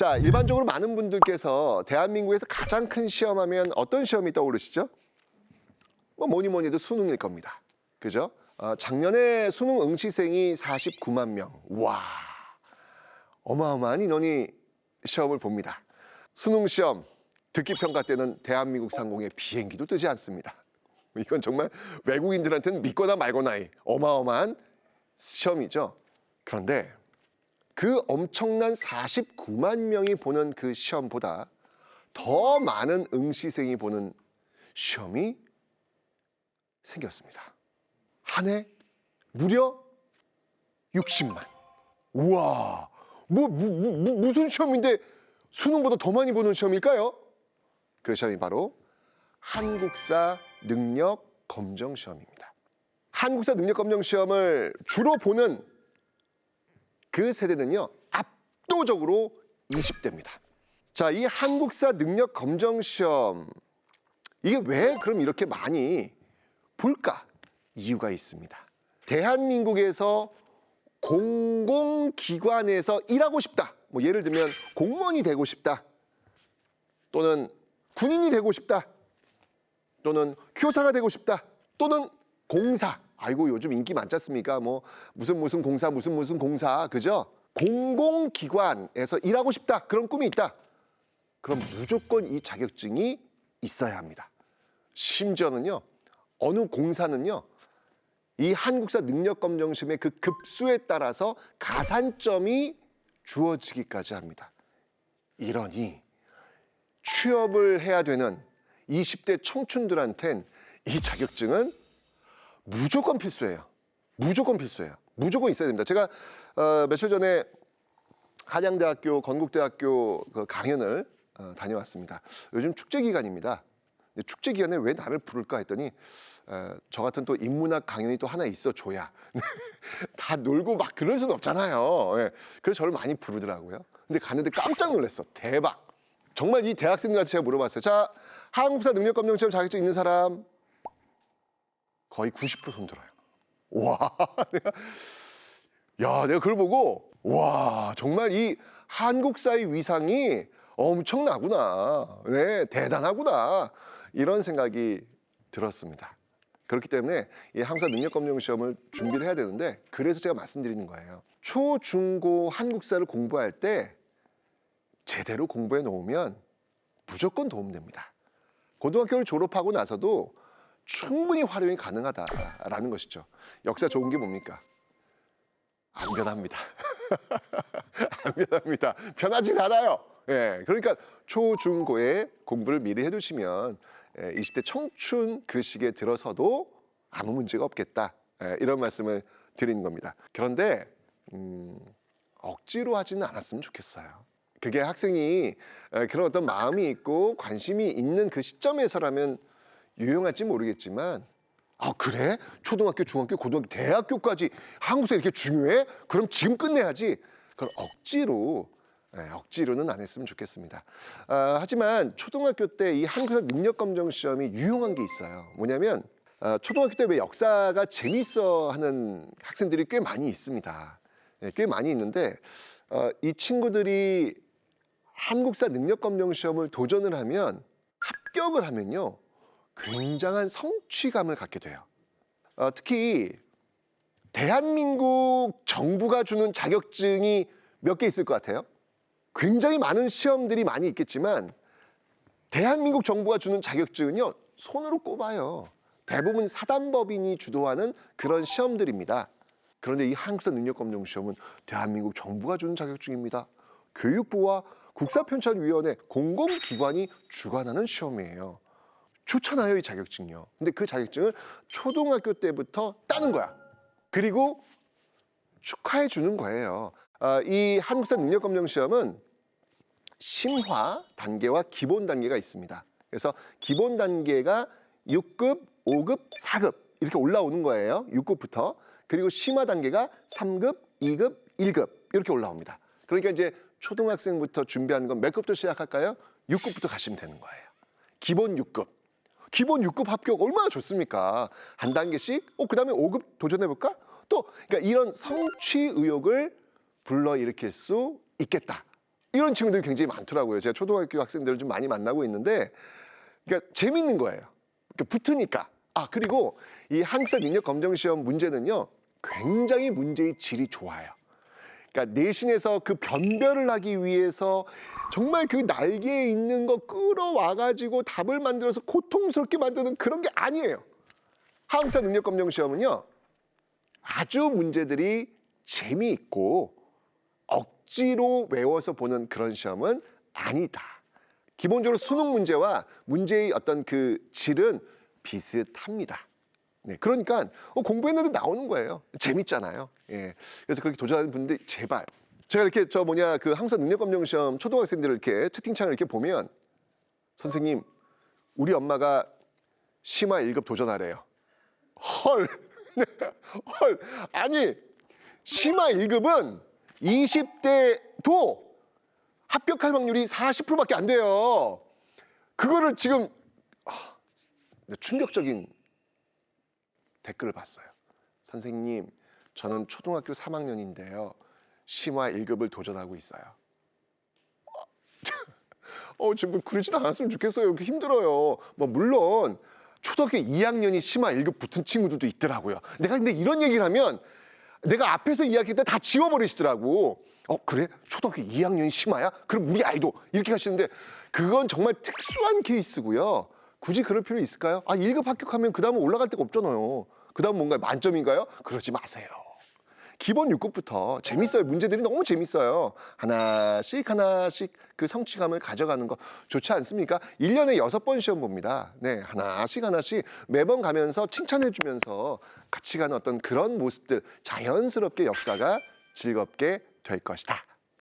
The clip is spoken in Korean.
자, 일반적으로 많은 분들께서 대한민국에서 가장 큰 시험하면 어떤 시험이 떠오르시죠? 뭐 뭐니 해도 수능일 겁니다. 그죠? 작년에 수능 응시생이 49만 명. 와, 어마어마한 인원이 시험을 봅니다. 수능 시험 듣기 평가 때는 대한민국 상공에 비행기도 뜨지 않습니다. 이건 정말 외국인들한테는 믿거나 말거나의 어마어마한 시험이죠. 그런데 그 엄청난 49만 명이 보는 그 시험보다 더 많은 응시생이 보는 시험이 생겼습니다. 한 해 무려 60만. 우와, 무슨 시험인데 수능보다 더 많이 보는 시험일까요? 그 시험이 바로 한국사 능력 검정 시험입니다. 한국사 능력 검정 시험을 주로 보는 그 세대는요, 압도적으로 20대입니다. 자, 이 한국사 능력 검정 시험, 이게 왜 그럼 이렇게 많이 볼까? 이유가 있습니다. 대한민국에서 공공기관에서 일하고 싶다. 뭐 예를 들면 공무원이 되고 싶다. 또는 군인이 되고 싶다. 또는 교사가 되고 싶다. 또는 공사. 아이고 요즘 인기 많지 않습니까? 뭐 무슨 공사 무슨 공사. 그죠? 공공기관에서 일하고 싶다. 그런 꿈이 있다. 그럼 무조건 이 자격증이 있어야 합니다. 심지어는요. 어느 공사는요. 이 한국사 능력검정시험의 그 급수에 따라서 가산점이 주어지기까지 합니다. 이러니 취업을 해야 되는 20대 청춘들한텐 이 자격증은 무조건 필수예요. 무조건 필수예요. 무조건 있어야 됩니다. 제가 며칠 전에 한양대학교, 건국대학교 그 강연을 다녀왔습니다. 요즘 축제 기간입니다. 축제 기간에 왜 나를 부를까 했더니 저 같은 또 인문학 강연이 또 하나 있어줘야 다 놀고 막 그럴 수는 없잖아요. 예. 그래서 저를 많이 부르더라고요. 근데 갔는데 깜짝 놀랐어. 대박. 정말 이 대학생들한테 제가 물어봤어요. 자, 한국사 능력검정시험 자격증 있는 사람 거의 90% 손들어요. 와, 내가 그걸 보고 와, 정말 이 한국사의 위상이 엄청나구나. 네, 대단하구나. 이런 생각이 들었습니다. 그렇기 때문에 이 한국사 능력검정시험을 준비를 해야 되는데 그래서 제가 말씀드리는 거예요. 초, 중, 고 한국사를 공부할 때 제대로 공부해 놓으면 무조건 도움됩니다. 고등학교를 졸업하고 나서도 충분히 활용이 가능하다라는 것이죠. 역사 좋은 게 뭡니까? 안 변합니다. 안 변합니다. 변하지 않아요. 예, 그러니까 초, 중, 고에 공부를 미리 해두시면 20대 청춘 그 시기에 들어서도 아무 문제가 없겠다. 이런 말씀을 드리는 겁니다. 그런데 억지로 하지는 않았으면 좋겠어요. 그게 학생이 그런 어떤 마음이 있고 관심이 있는 그 시점에서라면 유용할지 모르겠지만 그래? 초등학교, 중학교, 고등학교, 대학교까지 한국사 이렇게 중요해? 그럼 지금 끝내야지. 그걸 억지로는 안 했으면 좋겠습니다. 하지만 초등학교 때 이 한국사 능력검정 시험이 유용한 게 있어요. 뭐냐면 초등학교 때 왜 역사가 재밌어 하는 학생들이 꽤 많이 있습니다. 꽤 많이 있는데 이 친구들이 한국사 능력검정 시험을 도전을 하면 합격을 하면요. 굉장한 성취감을 갖게 돼요. 특히 대한민국 정부가 주는 자격증이 몇 개 있을 것 같아요? 굉장히 많은 시험들이 많이 있겠지만 대한민국 정부가 주는 자격증은요. 손으로 꼽아요. 대부분 사단법인이 주도하는 그런 시험들입니다. 그런데 이 한국사 능력검정 시험은 대한민국 정부가 주는 자격증입니다. 교육부와 국사편찬위원회 공공기관이 주관하는 시험이에요. 좋잖아요, 이 자격증요. 근데 그 자격증을 초등학교 때부터 따는 거야. 그리고 축하해 주는 거예요. 이 한국사 능력검정 시험은 심화 단계와 기본 단계가 있습니다. 그래서 기본 단계가 6급, 5급, 4급 이렇게 올라오는 거예요. 6급부터. 그리고 심화 단계가 3급, 2급, 1급 이렇게 올라옵니다. 그러니까 이제 초등학생부터 준비하는 건 몇 급부터 시작할까요? 6급부터 가시면 되는 거예요. 기본 6급. 기본 6급 합격 얼마나 좋습니까? 한 단계씩 그 다음에 5급 도전해볼까? 또 그러니까 이런 성취 의욕을 불러일으킬 수 있겠다. 이런 친구들이 굉장히 많더라고요. 제가 초등학교 학생들을 좀 많이 만나고 있는데, 그러니까 재밌는 거예요. 그러니까 붙으니까. 그리고 이 한국사 능력 검정 시험 문제는요, 굉장히 문제의 질이 좋아요. 그러니까 내신에서 그 변별을 하기 위해서 정말 그 날개에 있는 거 끌어와가지고 답을 만들어서 고통스럽게 만드는 그런 게 아니에요. 한국사 능력 검정 시험은요, 아주 문제들이 재미있고 억지로 외워서 보는 그런 시험은 아니다. 기본적으로 수능 문제와 문제의 어떤 그 질은 비슷합니다. 네, 그러니까 공부했는데 나오는 거예요. 재밌잖아요. 예. 그래서 그렇게 도전하는 분들 제발. 제가 이렇게 그 한국사 능력 검정 시험 초등학생들을 이렇게 채팅창을 이렇게 보면, 선생님, 우리 엄마가 심화 1급 도전하래요. 헐. 네, 헐. 아니, 심화 1급은 20대도 합격할 확률이 40%밖에 안 돼요. 그거를 지금 충격적인 댓글을 봤어요. 선생님, 저는 초등학교 3학년인데요. 심화 1급을 도전하고 있어요. 지금 그러지도 않았으면 좋겠어요. 이렇게 힘들어요. 물론 초등학교 2학년이 심화 1급 붙은 친구들도 있더라고요. 내가 근데 이런 얘기를 하면 내가 앞에서 이야기했다 다 지워버리시더라고. 그래? 초등학교 2학년이 심화야? 그럼 우리 아이도 이렇게 하시는데, 그건 정말 특수한 케이스고요. 굳이 그럴 필요 있을까요? 1급 합격하면 그 다음은 올라갈 데가 없잖아요. 그 다음 뭔가요? 만점인가요? 그러지 마세요. 기본 6급부터 재밌어요. 문제들이 너무 재밌어요. 하나씩 그 성취감을 가져가는 거 좋지 않습니까? 1년에 6번 시험 봅니다. 네, 하나씩 매번 가면서 칭찬해주면서 같이 가는 어떤 그런 모습들, 자연스럽게 역사가 즐겁게 될 것이다.